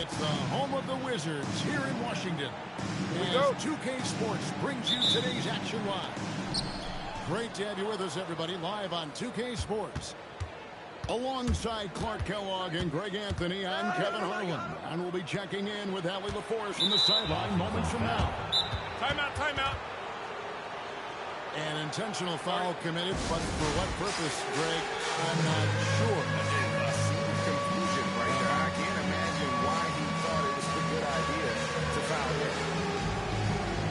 It's the home of the Wizards here in Washington. As 2K Sports brings you today's action live. Great to have you with us, everybody, live on 2K Sports. Alongside Clark Kellogg and Greg Anthony, I'm Kevin Harlan. And we'll be checking in with Allie LaForce from the sideline moments from now. Timeout, timeout. An intentional foul committed, but for what purpose, Greg? I'm not sure. Confusion right there. I can't imagine why he thought it was a good idea to foul him.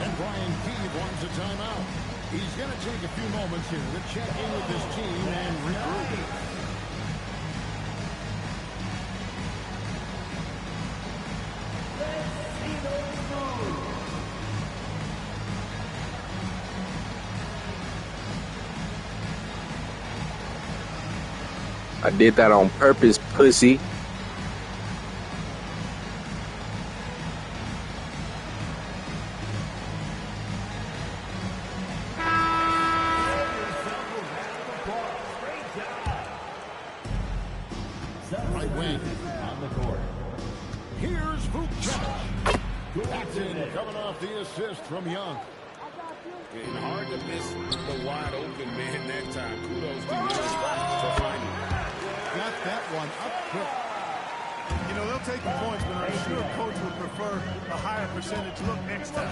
And Brian Keeve wants a timeout. He's going to take a few moments here to check in with his team and regroup. I did that on purpose, pussy. Right wing on the court. Here's Vucevic. That's in, coming off the assist from Young. And hard to miss the wide open man that time. Kudos to you for finding it. Got that one up quick. You know, they'll take the points, but I'm sure coach would prefer a higher percentage look next time.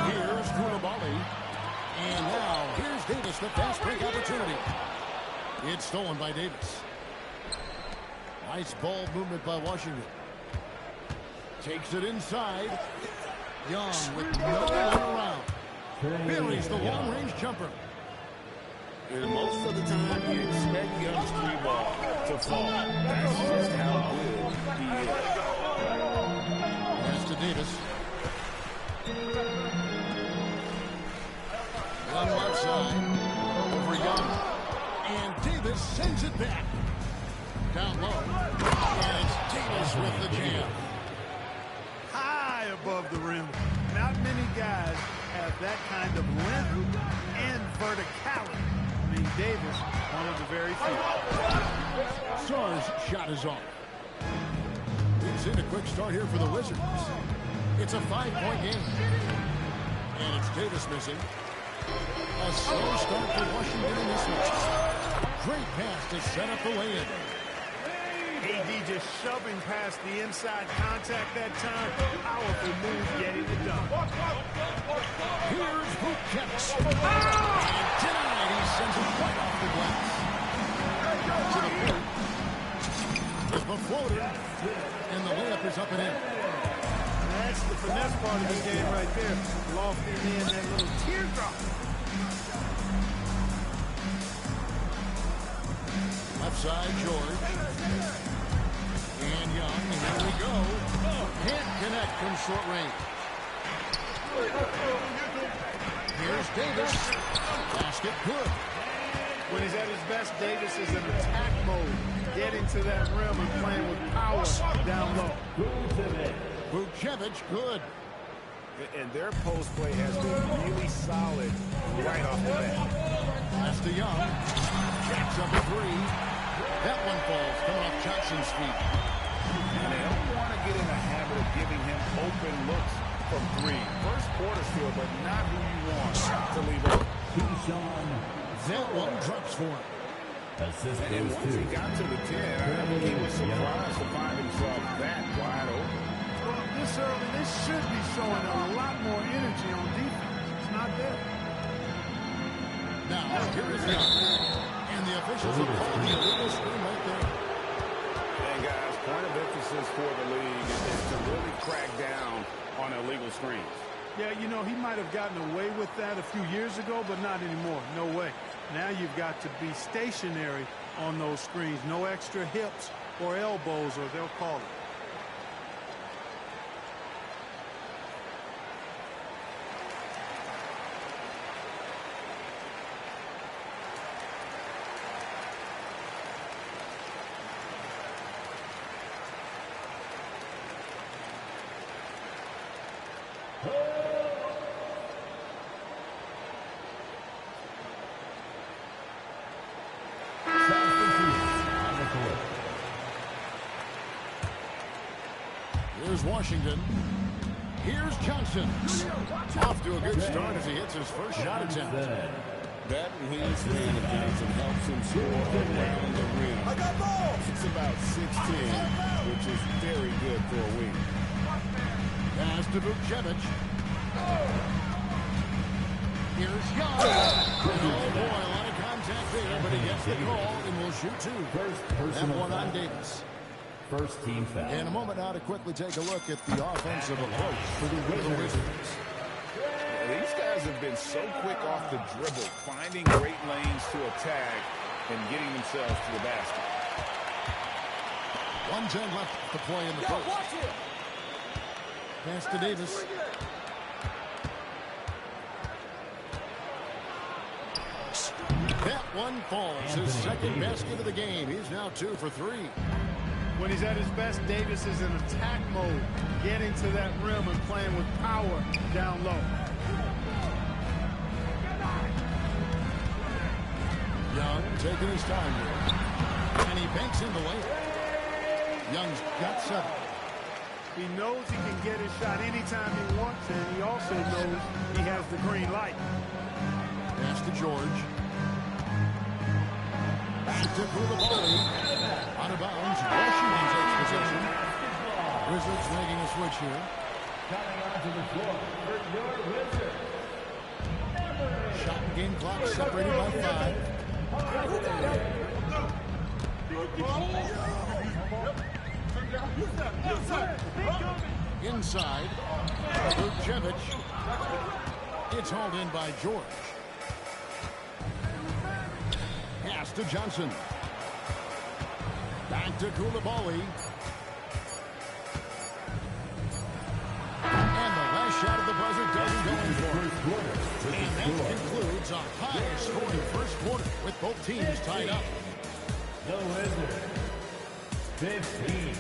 Here's Koulibaly. And now, here's Davis, the fast break opportunity. It's stolen by Davis. Nice ball movement by Washington. Takes it inside. Young with no one around. Buries the long-range jumper. And most of the time, you expect Young's three ball to fall. That's just how good he is. Pass to Davis. Young left side. Over Young. And Davis sends it back. Down low. And it's Davis with the jam. High above the rim. Not many guys have that kind of length and verticality. I mean, Davis, one of the very few. Sar's shot is off. It's in a quick start here for the Wizards. It's a 5-point game. And it's Davis missing. A slow start for Washington in this one. Great pass to set up the lay-in. AD just shoving past the inside contact that time. Powerful move getting it done. Here's Vucevic. And denied. He sends it right off the glass. To the point. With the floater. And the layup is up and in. That's the finesse part of the game right there. Lofting in that little teardrop. Left side, George. And Young, and here we go. Can't connect from short range. Here's Davis. Basket good. When he's at his best, Davis is in attack mode. Getting to that rim and playing with power down low. Vucevic good. And their post play has been really solid right off the bat. Pass to Young. Jacks up a three. That one falls coming off Johnson's feet. And they don't want to get in the habit of giving him open looks from three. First quarter still, but not who you want to leave open. That one drops for him. And once he got to the 10, I think he was surprised to find himself that wide open. Well, this early, this should be showing a lot more energy on defense. It's not there. Now, here is Young. And the officials have called the illegal screen right there. And guys, point of emphasis for the league is to really crack down on illegal screens. Yeah, you know, he might have gotten away with that a few years ago, but not anymore. No way. Now you've got to be stationary on those screens. No extra hips or elbows, or they'll call it. is Washington. Here's Johnson. Off to a good start as he hits his first shot attempt. That wingspan of Johnson helps him score around the rim. I got balls. It's about 6'10", which is very good for a wing. Pass to Vucevic. Here's Young. Oh boy, a lot of contact there, but he gets the call and will shoot two. That one on Davis. First team foul. In a moment now to quickly take a look at the offensive approach for the Wizards. These guys have been so quick off the dribble, finding great lanes to attack and getting themselves to the basket. 1:10 left to play in the first. Pass to Davis. That one falls. His second basket of the game. He's now 2 for 3. When he's at his best, Davis is in attack mode, getting to that rim and playing with power down low. Young taking his time here. And he banks in the layup. Young's got 7. He knows he can get his shot anytime he wants, and he also knows he has the green light. Pass to George. Back to Koulibaly. Out of bounds. Washington takes possession. Wizards making a switch here. Coming onto the floor for your Wizards. Shot and game clock separated by 5. Inside. Vucevic. It's hauled in by George. Pass to Johnson. Back to Koulibaly. And the last shot of the buzzer doesn't go in for it. And that concludes a high-scoring first quarter with both teams tied up. The Wizards, 15.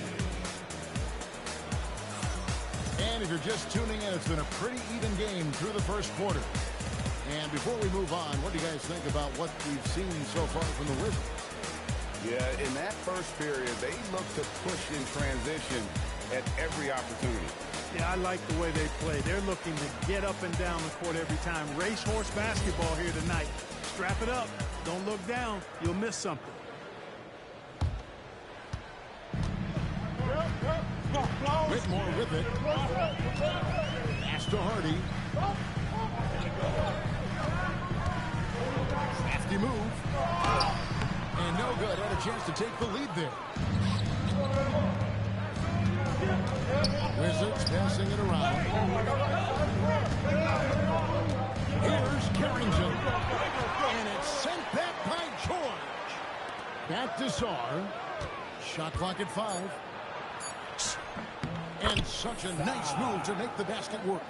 And if you're just tuning in, it's been a pretty even game through the first quarter. And before we move on, what do you guys think about what we've seen so far from the Wizards? Yeah, in that first period, they look to push in transition at every opportunity. Yeah, I like the way they play. They're looking to get up and down the court every time. Racehorse basketball here tonight. Strap it up. Don't look down. You'll miss something. Whitmore with it. Pass to Hardy. Crafty move. And no good. Had a chance to take the lead there. Wizards passing it around. Here's Carrington. And it's sent back by George. Back to Sarr. Shot clock at 5. And such a nice move to make the basket work.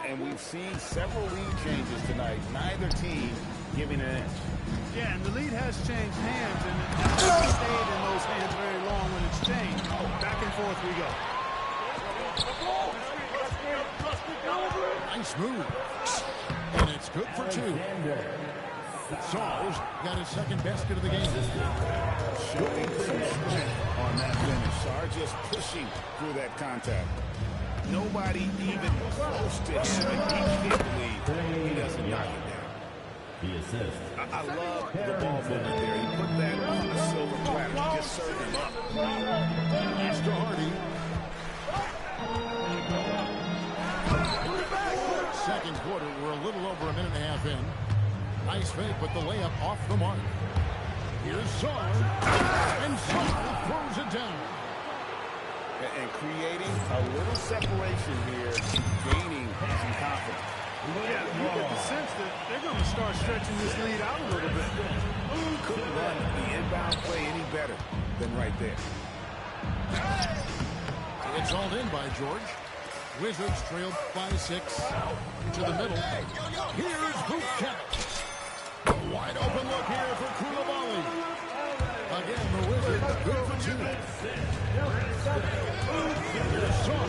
And we've seen several lead changes tonight. Neither team giving an inch. Yeah, and the lead has changed hands, and it hasn't stayed in those hands very long when it's changed. Back and forth we go. Nice move. And it's good for 2. Sarr's got his second basket of the game. Showing some strength on that finish. Sarr just pushing through that contact. Nobody even close to him, and he can't believe he doesn't knock it down. The assist. I love the ball movement there. He put that on the silver platter. Just served him up. Pass to Hardy. Second quarter, we're a little over a minute and a half in. Nice fake, but the layup off the mark. Here's Sarr. And Sarr throws it down. And creating a little separation here, gaining some confidence. Yeah, you get the sense that they're going to start stretching this lead out a little bit. Couldn't run the inbound play any better than right there. It's hauled in by George. Wizards trailed by 6. To the middle. Here's Vucevic. A wide open look here for Koulibaly. Again, the Wizards good for 2. Here's Sarr.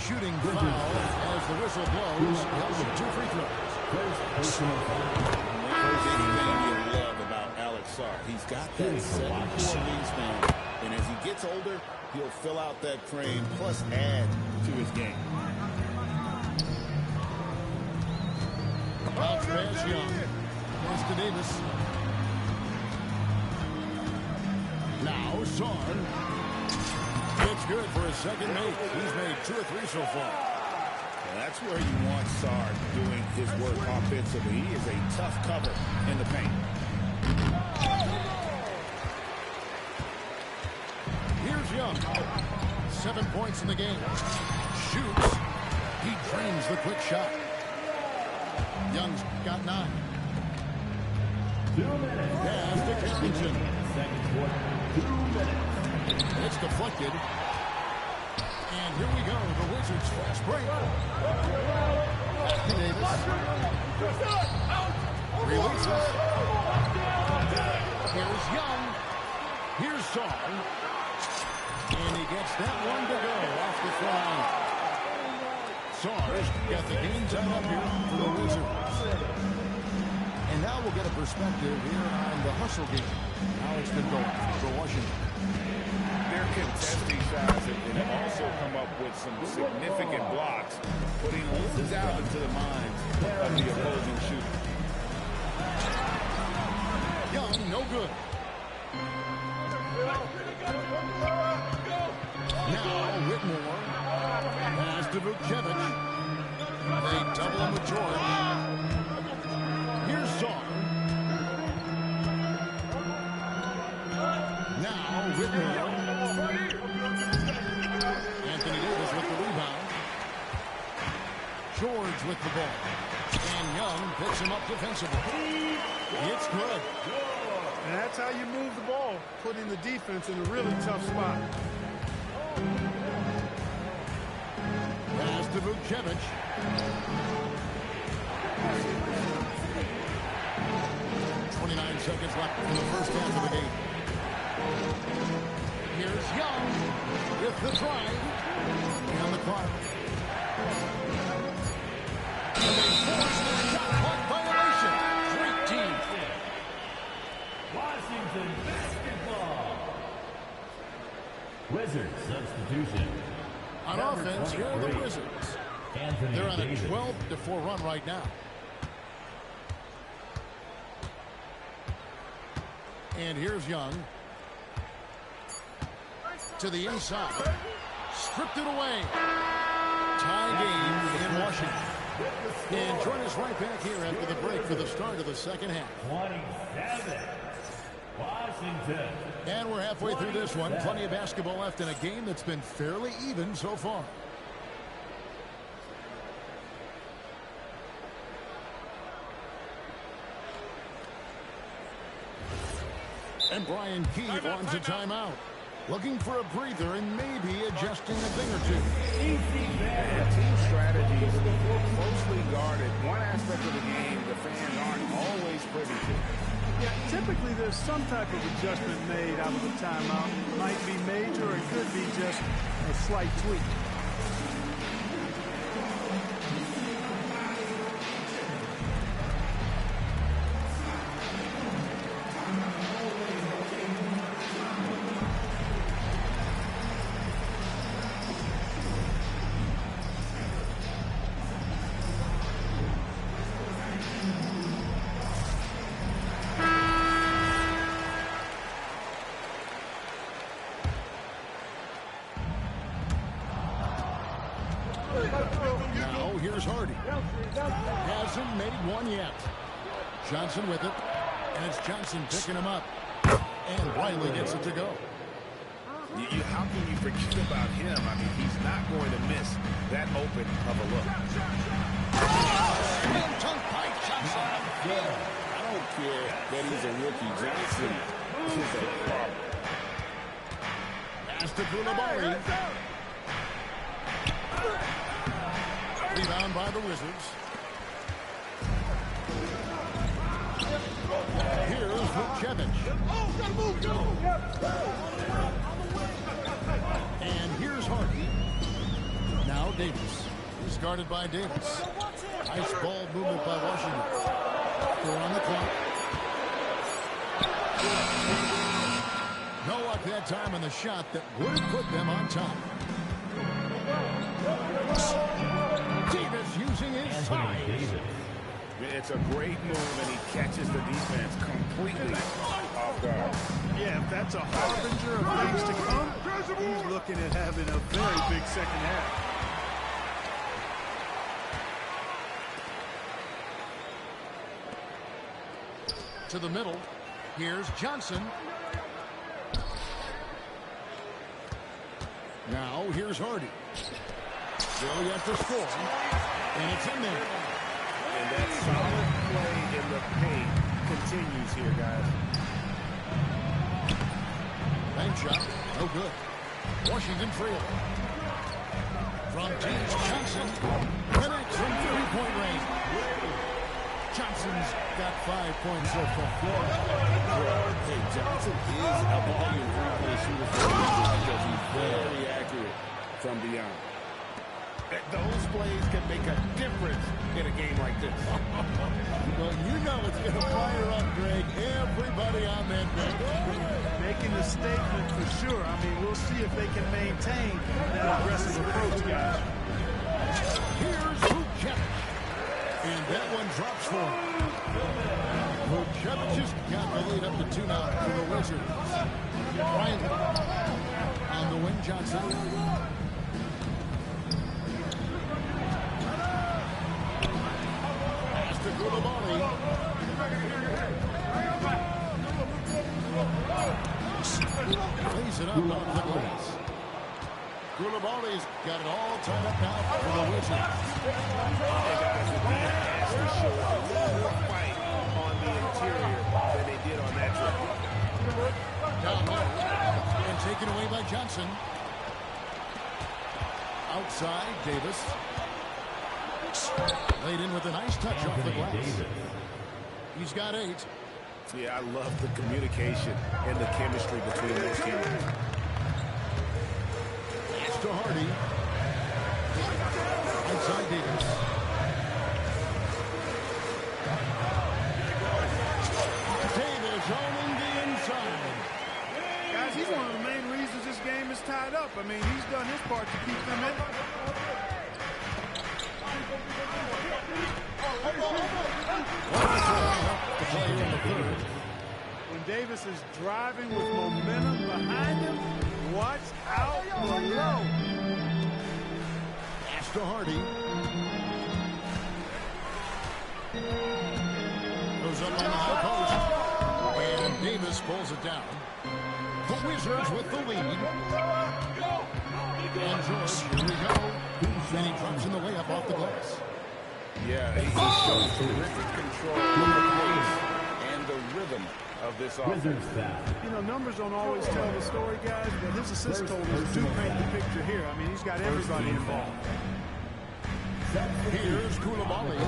Shooting foul as the whistle blows. He'll shoot 2 free throws. There's anything you love about Alex Sar. He's got that 7'4" wingspan, and as he gets older, he'll fill out that frame plus add to his game. Bounce pass Young. Pass to Davis. Now Sar. It's good for his second make. He's made 2 or 3 so far. And that's where you want Sar doing his work offensively. He is a tough cover in the paint. Here's Young. 7 points in the game. Shoots. He drains the quick shot. Young's got 9. 2 minutes. Pass to Carrington. Second quarter. 2 minutes. It's deflected. And here we go. The Wizards fast break. Back to Davis. Releases. Here's Young. Here's Sar. And he gets that one to go off the fly. Sar's got the game tied up here for the Wizards. And now we'll get a perspective here on the hustle game. How it's been going for Washington. They're contesting shots and also come up with some significant blocks, putting doubt into the minds of the opposing shooter. Young, no good. Now Whitmore. Pass to Vucevic. They double him with George. Here's Sar. Now Whitmore. Anthony Davis with the rebound. George with the ball. And Young picks him up defensively. It's good. And that's how you move the ball, putting the defense in a really tough spot. Pass to Vucevic. Seconds left in the first half of the game. Here's Young with the drive and the clock. And they force the shot clock violation. Great team. Washington basketball. Wizards substitution. On offense, here are the Wizards. They're on a 12-4 run right now. And here's Young. To the inside. Stripped it away. Tie game in Washington. And join us right back here after the break for the start of the second half. 27. Washington. And we're halfway through this one. Plenty of basketball left in a game that's been fairly even so far. And Brian Keefe wants a timeout. Looking for a breather and maybe adjusting a thing or two. Team strategy is closely guarded. One aspect of the game the fans aren't always privy to. Yeah, typically there's some type of adjustment made out of the timeout. Might be major, or it could be just a slight tweak. Now here's Hardy. Hasn't made one yet. Johnson with it. And it's Johnson picking him up. And Riley gets it to go. How can you forget about him? I mean, he's not going to miss that open of a look. Tongue pipe Johnson. I don't care that he's a rookie. Johnson is a problem. Pass to Koulibaly. Rebound by the Wizards. Here's Vucevic. And here's Hardy. Now Davis. He's guarded by Davis. Nice ball movement by Washington. 4 on the clock. No luck that time on the shot that would have put them on top. Davis using his size. It's a great move, and he catches the defense completely off guard. Yeah, if that's a harbinger of things to come, he's looking at having a very big second half. To the middle. Here's Johnson. Now here's Hardy. Still yet to score. And it's in there. And that solid play in the paint continues here, guys. Bank shot. No good. Washington trail. From James Johnson. Connects from 3-point range. Johnson's got 5 points so far. Hey, Johnson is a volume three-point shooter for a reason because he's very accurate from beyond. Those plays can make a difference in a game like this. Well, you know it's going to fire up, Greg. Everybody on that bench. Making the statement for sure. I mean, we'll see if they can maintain that aggressive approach, guys. Here's Vucevic. And that one drops for him. Vucevic has got the lead up to 2 now for the Wizards. Bryant on the wing, Johnson. Pass to Koulibaly. Lays it up off the glass. Koulibaly's got it all tied up now for the Wizards. Has to show a little more fight on the interior than they did on that trip. Down low. And taken away by Johnson. Outside, Davis. Laid in with a nice touch off the glass. He's got 8. Yeah, I love the communication and the chemistry between those teams. To Hardy. Outside Davis. Davis owning the inside. Guys, he's one of the main reasons this game is tied up. I mean, he's done his part to keep them in it. The player in the third. When Davis is driving with momentum behind him, watch out below. Pass to Hardy. Goes up on the high post. And Davis pulls it down. The Wizards with the lead. And George, here we go. And he drops in the layup off the glass. Yeah, he shows terrific control of the pace and the rhythm of this offense. You know, numbers don't always tell the story, guys, but his assist totals do paint the picture here. I mean, he's got everybody involved. Here's Koulibaly.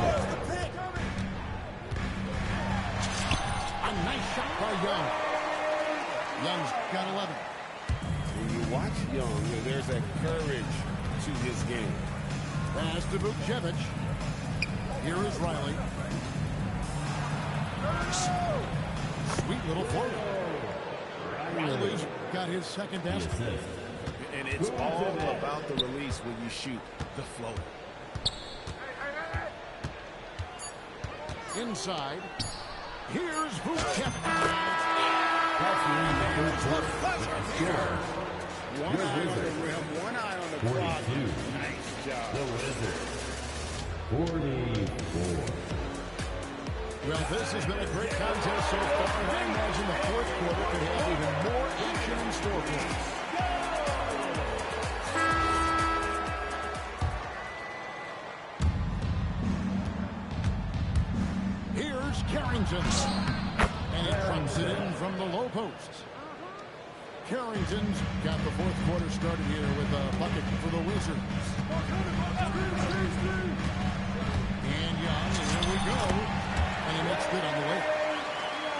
A nice shot by Young. Young's got 11. When you watch Young, there's a courage to his game. Pass to Vucevic. Here is Riley. Sweet little floater. Riley's got his second basket. And it's all about the release when you shoot the floater. Inside. Here's Vucevic. One eye on the rim, one eye on the clock. Nice job. The Wizards. 44. Well, this has been a great contest so far. I imagine the fourth quarter could have even more action in store for us. Here's Carrington. And he drops it in from the low post. Carrington's got the fourth quarter started here with a bucket for the Wizards. And Young, here we go. And he makes good on the way.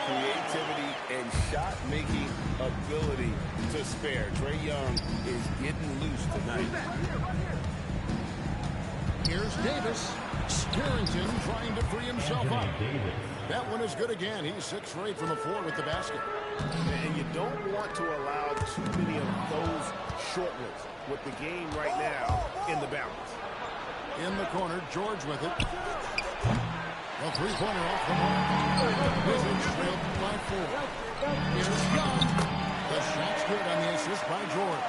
Creativity and shot-making ability to spare. Trae Young is getting loose tonight. Here's Davis. Carrington trying to free himself up. That one is good again. He's 6 for 8 from the floor with the basket. And you don't want to allow too many of those short ones with the game right now in the balance. In the corner, George with it. A three-pointer off the mark. Wizards trail by 4. Here's Young. The shot's good on the assist by George.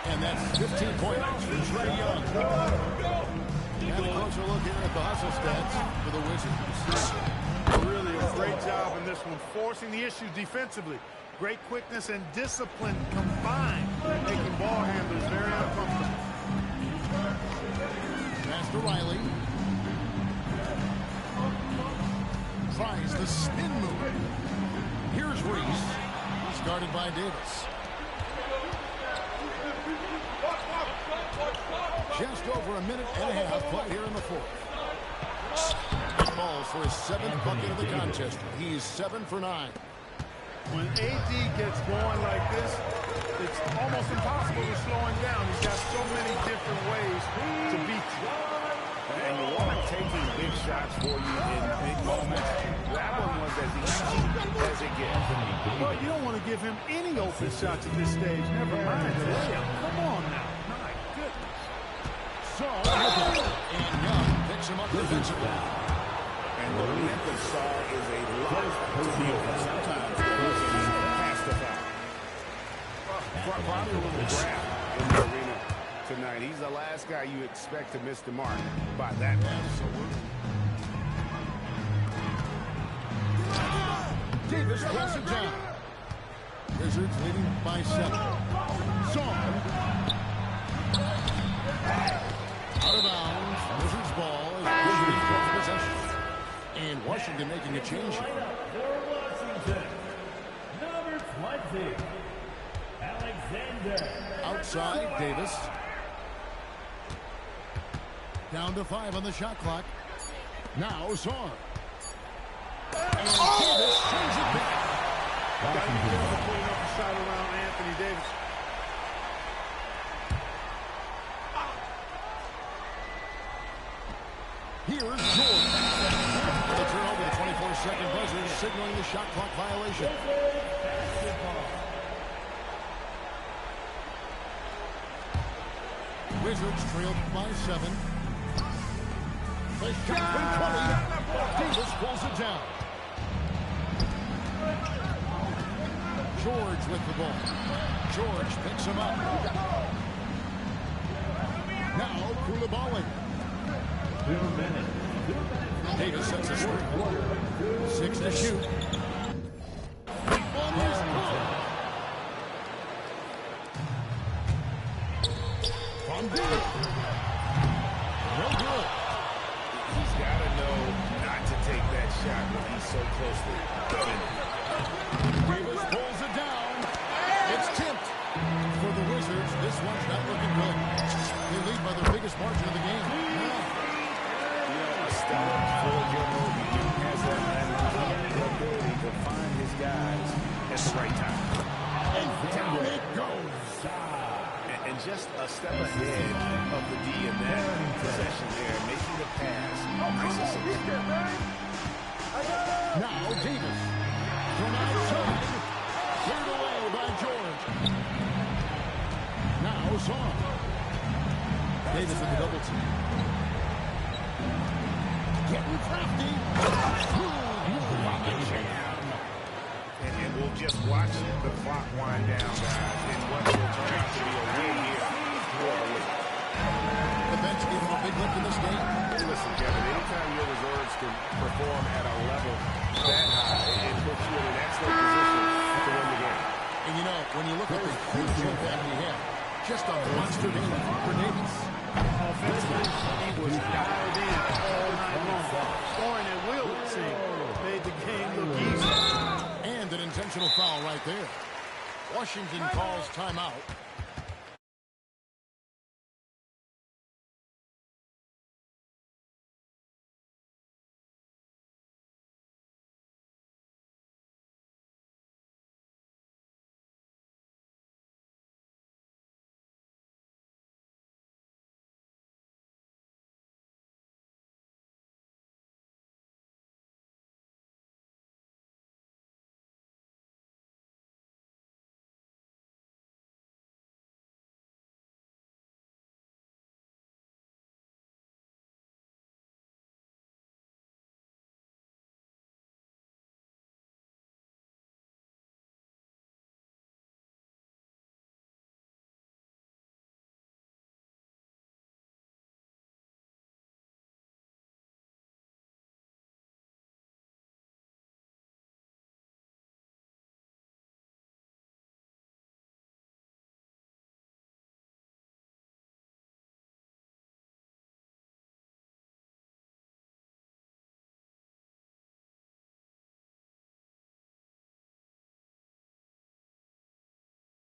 And that's 15 points for Trae Young. And a closer look here at the hustle stats for the Wizards. Really a great job in this one, forcing the issues defensively. Great quickness and discipline combined, making ball handlers very uncomfortable. Pass to Riley. Tries the spin move. Here's Reese. Started by Davis. Just over a minute and a half play here in the fourth. Falls for his 7th bucket of the contest. He's 7 for 9. When AD gets going like this, it's almost impossible to slow him down. He's got so many different ways to beat you. And you want him taking big shots for you in big moments. That one was as easy as it gets. Well, you don't want to give him any open shots at this stage. Never mind. Come on now. My goodness. So, and Young picks him up defensively. And the length of Saw is a lot to deal with. Sometimes the has to foul. Probably a little grab in the arena tonight. He's the last guy you expect to miss the mark by that much. Davis pulls it down. Wizards leading by 7. Song. Out of bounds. Wizards ball as Wizards gets possession. And Washington making a change here. Washington, number 20, Alexander. Outside, Davis. Down to 5 on the shot clock. Now, Song. And Davis turns it back. Got to be careful putting up a shot around Anthony Davis. Here's George. The turnover, the 24-second buzzer, signaling the shot clock violation. Wizards trailed by 7. The shot from 20. Davis pulls it down. George with the ball. George picks him up. Now Koulibaly. 2 minutes. Davis sets a screen. 6 to shoot. On his goal. From deep. No good. He's got to know not to take that shot when he's so closely coming. Davis pulls it down. It's tipped. For the Wizards, this one's not looking good. They lead by the biggest margin of the game. Stellar full general, he has that ability to find his guys at the right time. And down it goes. And just a step ahead of the D in that possession there, making the pass. Nice and simple. Now Davis. From outside. Cleared away by George. Now Song. Davis with the double team. Getting crafty. And we'll just watch the clock wind down, guys, in what will turn out to be a win here for the Wizards. The bench gave him a big lift in this game. Listen, Kevin, anytime your reserves can perform at a level that high, it puts you in an excellent position to win the game. And you know, when you look at the huge impact he had, just a monster game for Davis. Offensively, he was dialed in all night long. Scoring at will, it seemed, made the game look easy. And an intentional foul right there. Washington calls timeout.